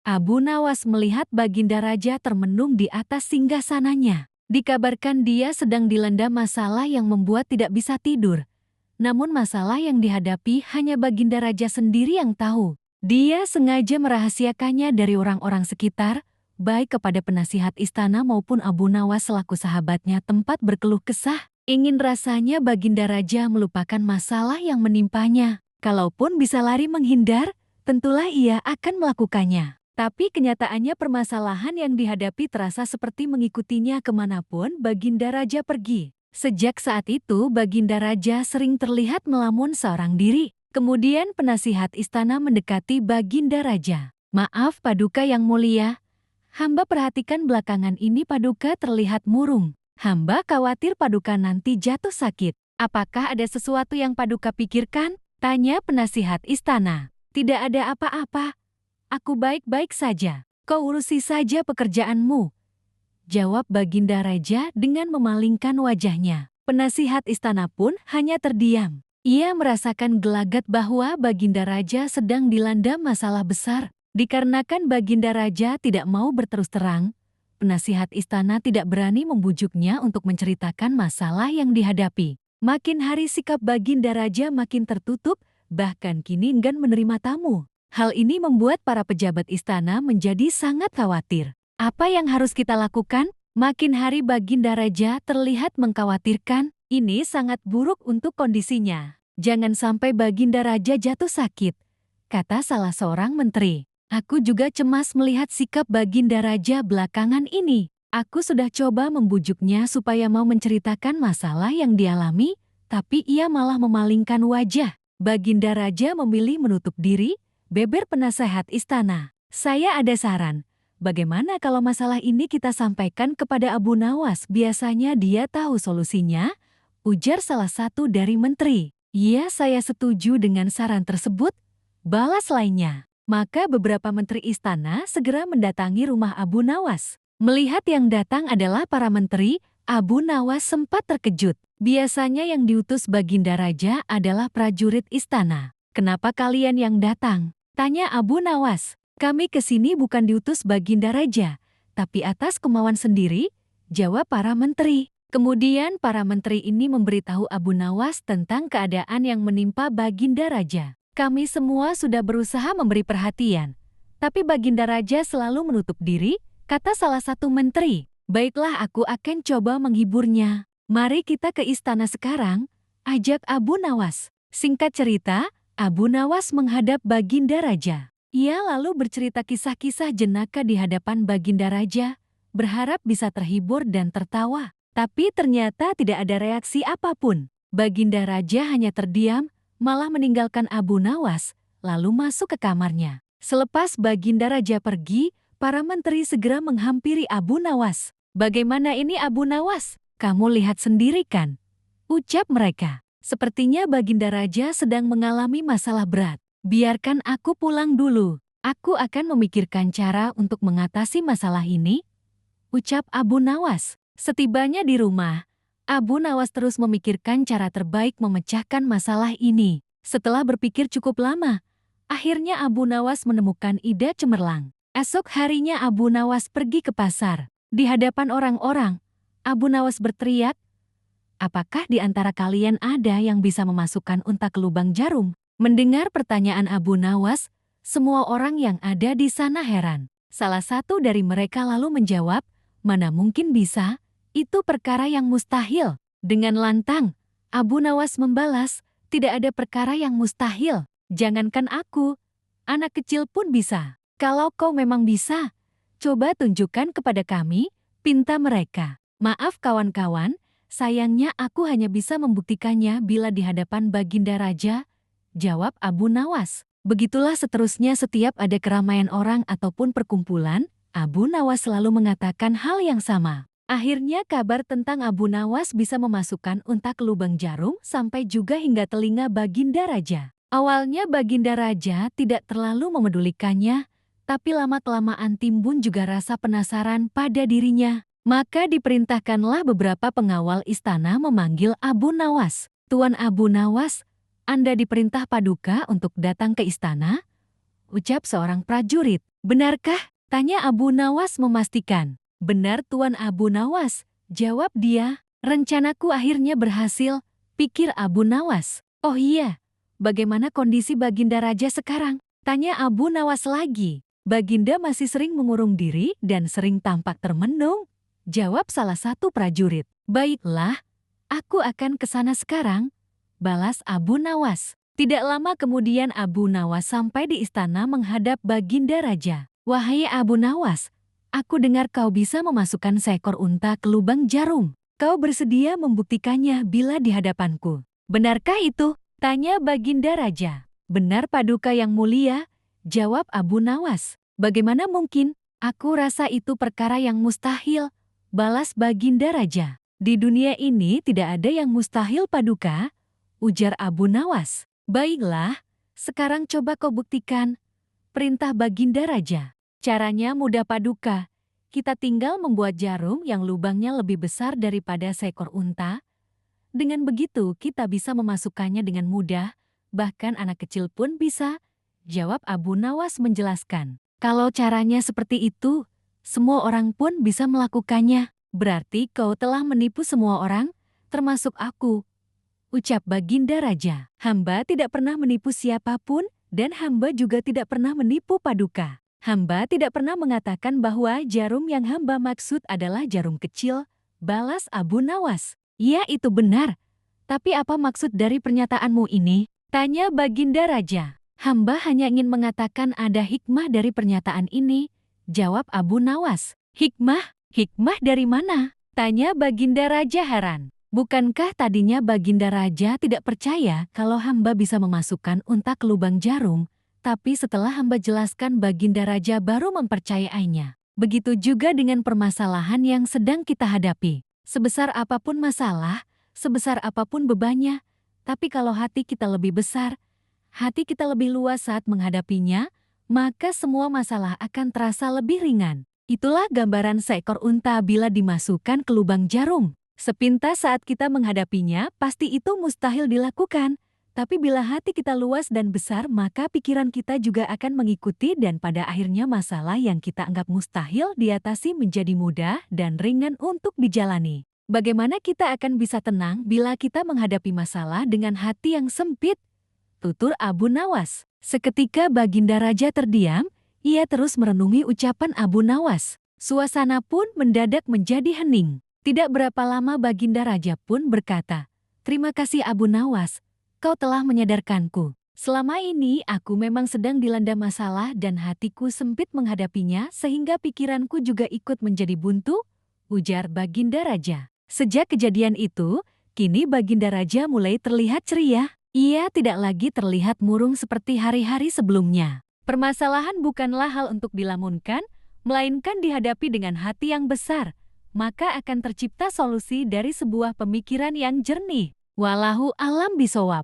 Abu Nawas melihat Baginda Raja termenung di atas singgasananya. Dikabarkan dia sedang dilanda masalah yang membuat tidak bisa tidur. Namun masalah yang dihadapi hanya Baginda Raja sendiri yang tahu. Dia sengaja merahasiakannya dari orang-orang sekitar, baik kepada penasihat istana maupun Abu Nawas selaku sahabatnya tempat berkeluh kesah. Ingin rasanya Baginda Raja melupakan masalah yang menimpanya. Kalaupun bisa lari menghindar, tentulah ia akan melakukannya. Tapi kenyataannya permasalahan yang dihadapi terasa seperti mengikutinya kemanapun Baginda Raja pergi. Sejak saat itu Baginda Raja sering terlihat melamun seorang diri. Kemudian penasihat istana mendekati Baginda Raja. "Maaf Paduka yang mulia, hamba perhatikan belakangan ini Paduka terlihat murung. Hamba khawatir Paduka nanti jatuh sakit. Apakah ada sesuatu yang Paduka pikirkan?" tanya penasihat istana. "Tidak ada apa-apa. Aku baik-baik saja. Kau urusi saja pekerjaanmu," jawab Baginda Raja dengan memalingkan wajahnya. Penasihat istana pun hanya terdiam. Ia merasakan gelagat bahwa Baginda Raja sedang dilanda masalah besar. Dikarenakan Baginda Raja tidak mau berterus terang, penasihat istana tidak berani membujuknya untuk menceritakan masalah yang dihadapi. Makin hari sikap Baginda Raja makin tertutup, bahkan kini enggan menerima tamu. Hal ini membuat para pejabat istana menjadi sangat khawatir. Apa yang harus kita lakukan? Makin hari Baginda Raja terlihat mengkhawatirkan. Ini sangat buruk untuk kondisinya. "Jangan sampai Baginda Raja jatuh sakit," kata salah seorang menteri. "Aku juga cemas melihat sikap Baginda Raja belakangan ini. Aku sudah coba membujuknya supaya mau menceritakan masalah yang dialami, tapi ia malah memalingkan wajah." Baginda Raja memilih menutup diri, beber penasehat istana. "Saya ada saran. Bagaimana kalau masalah ini kita sampaikan kepada Abu Nawas? Biasanya dia tahu solusinya," ujar salah satu dari menteri. "Ya, saya setuju dengan saran tersebut," balas lainnya. Maka beberapa menteri istana segera mendatangi rumah Abu Nawas. Melihat yang datang adalah para menteri, Abu Nawas sempat terkejut. Biasanya yang diutus Baginda Raja adalah prajurit istana. "Kenapa kalian yang datang?" tanya Abu Nawas. "Kami kesini bukan diutus Baginda Raja, tapi atas kemauan sendiri," jawab para menteri. Kemudian para menteri ini memberitahu Abu Nawas tentang keadaan yang menimpa Baginda Raja. "Kami semua sudah berusaha memberi perhatian, tapi Baginda Raja selalu menutup diri," kata salah satu menteri. "Baiklah, aku akan coba menghiburnya. Mari kita ke istana sekarang," ajak Abu Nawas. Singkat cerita, Abu Nawas menghadap Baginda Raja. Ia lalu bercerita kisah-kisah jenaka di hadapan Baginda Raja, berharap bisa terhibur dan tertawa. Tapi ternyata tidak ada reaksi apapun. Baginda Raja hanya terdiam, malah meninggalkan Abu Nawas, lalu masuk ke kamarnya. Selepas Baginda Raja pergi, para menteri segera menghampiri Abu Nawas. "Bagaimana ini Abu Nawas? Kamu lihat sendiri kan?" ucap mereka. "Sepertinya Baginda Raja sedang mengalami masalah berat. Biarkan aku pulang dulu. Aku akan memikirkan cara untuk mengatasi masalah ini," ucap Abu Nawas. Setibanya di rumah, Abu Nawas terus memikirkan cara terbaik memecahkan masalah ini. Setelah berpikir cukup lama, akhirnya Abu Nawas menemukan ide cemerlang. Esok harinya Abu Nawas pergi ke pasar. Di hadapan orang-orang, Abu Nawas berteriak, "Apakah di antara kalian ada yang bisa memasukkan unta ke lubang jarum?" Mendengar pertanyaan Abu Nawas, semua orang yang ada di sana heran. Salah satu dari mereka lalu menjawab, "Mana mungkin bisa? Itu perkara yang mustahil." Dengan lantang, Abu Nawas membalas, "Tidak ada perkara yang mustahil. Jangankan aku, anak kecil pun bisa. Kalau kau memang bisa, coba tunjukkan kepada kami," pinta mereka. "Maaf kawan-kawan, sayangnya aku hanya bisa membuktikannya bila di hadapan Baginda Raja," jawab Abu Nawas. Begitulah seterusnya setiap ada keramaian orang ataupun perkumpulan, Abu Nawas selalu mengatakan hal yang sama. Akhirnya kabar tentang Abu Nawas bisa memasukkan unta ke lubang jarum sampai juga hingga telinga Baginda Raja. Awalnya Baginda Raja tidak terlalu memedulikannya, tapi lama-kelamaan timbun juga rasa penasaran pada dirinya. Maka diperintahkanlah beberapa pengawal istana memanggil Abu Nawas. "Tuan Abu Nawas, Anda diperintah Paduka untuk datang ke istana," ucap seorang prajurit. Benarkah? Tanya Abu Nawas memastikan. Benar Tuan Abu Nawas, jawab dia. Rencanaku akhirnya berhasil, pikir Abu Nawas. Oh iya, bagaimana kondisi Baginda Raja sekarang? Tanya Abu Nawas lagi. Baginda masih sering mengurung diri dan sering tampak termenung, jawab salah satu prajurit. Baiklah, aku akan ke sana sekarang, balas Abu Nawas. Tidak lama kemudian Abu Nawas sampai di istana menghadap Baginda Raja. Wahai Abu Nawas, aku dengar kau bisa memasukkan seekor unta ke lubang jarum. Kau bersedia membuktikannya bila di hadapanku. Benarkah itu? Tanya Baginda Raja. Benar Paduka yang mulia, jawab Abu Nawas. Bagaimana mungkin? Aku rasa itu perkara yang mustahil, balas Baginda Raja. Di dunia ini tidak ada yang mustahil Paduka, ujar Abu Nawas. Baiklah, sekarang coba kau buktikan. Perintah Baginda Raja. Caranya mudah Paduka. Kita tinggal membuat jarum yang lubangnya lebih besar daripada seekor unta. Dengan begitu kita bisa memasukkannya dengan mudah, bahkan anak kecil pun bisa, jawab Abu Nawas menjelaskan. Kalau caranya seperti itu, semua orang pun bisa melakukannya. Berarti kau telah menipu semua orang, termasuk aku, ucap Baginda Raja. Hamba tidak pernah menipu siapapun, dan hamba juga tidak pernah menipu Paduka. Hamba tidak pernah mengatakan bahwa jarum yang hamba maksud adalah jarum kecil, balas Abu Nawas. Ya itu benar. Tapi apa maksud dari pernyataanmu ini? Tanya Baginda Raja. Hamba hanya ingin mengatakan ada hikmah dari pernyataan ini, jawab Abu Nawas. Hikmah? Hikmah dari mana? Tanya Baginda Raja heran. Bukankah tadinya Baginda Raja tidak percaya kalau hamba bisa memasukkan unta ke lubang jarum, tapi setelah hamba jelaskan Baginda Raja baru mempercayainya. Begitu juga dengan permasalahan yang sedang kita hadapi. Sebesar apapun masalah, sebesar apapun bebannya, tapi kalau hati kita lebih besar, hati kita lebih luas saat menghadapinya, maka semua masalah akan terasa lebih ringan. Itulah gambaran seekor unta bila dimasukkan ke lubang jarum. Sepintas saat kita menghadapinya, pasti itu mustahil dilakukan. Tapi bila hati kita luas dan besar, maka pikiran kita juga akan mengikuti dan pada akhirnya masalah yang kita anggap mustahil diatasi menjadi mudah dan ringan untuk dijalani. Bagaimana kita akan bisa tenang bila kita menghadapi masalah dengan hati yang sempit? Tutur Abu Nawas. Seketika Baginda Raja terdiam, ia terus merenungi ucapan Abu Nawas. Suasana pun mendadak menjadi hening. Tidak berapa lama Baginda Raja pun berkata, "Terima kasih Abu Nawas, kau telah menyadarkanku. Selama ini aku memang sedang dilanda masalah dan hatiku sempit menghadapinya sehingga pikiranku juga ikut menjadi buntu," ujar Baginda Raja. Sejak kejadian itu, kini Baginda Raja mulai terlihat ceria. Ia tidak lagi terlihat murung seperti hari-hari sebelumnya. Permasalahan bukanlah hal untuk dilamunkan, melainkan dihadapi dengan hati yang besar. Maka akan tercipta solusi dari sebuah pemikiran yang jernih. Wallahu a'lam bishawab.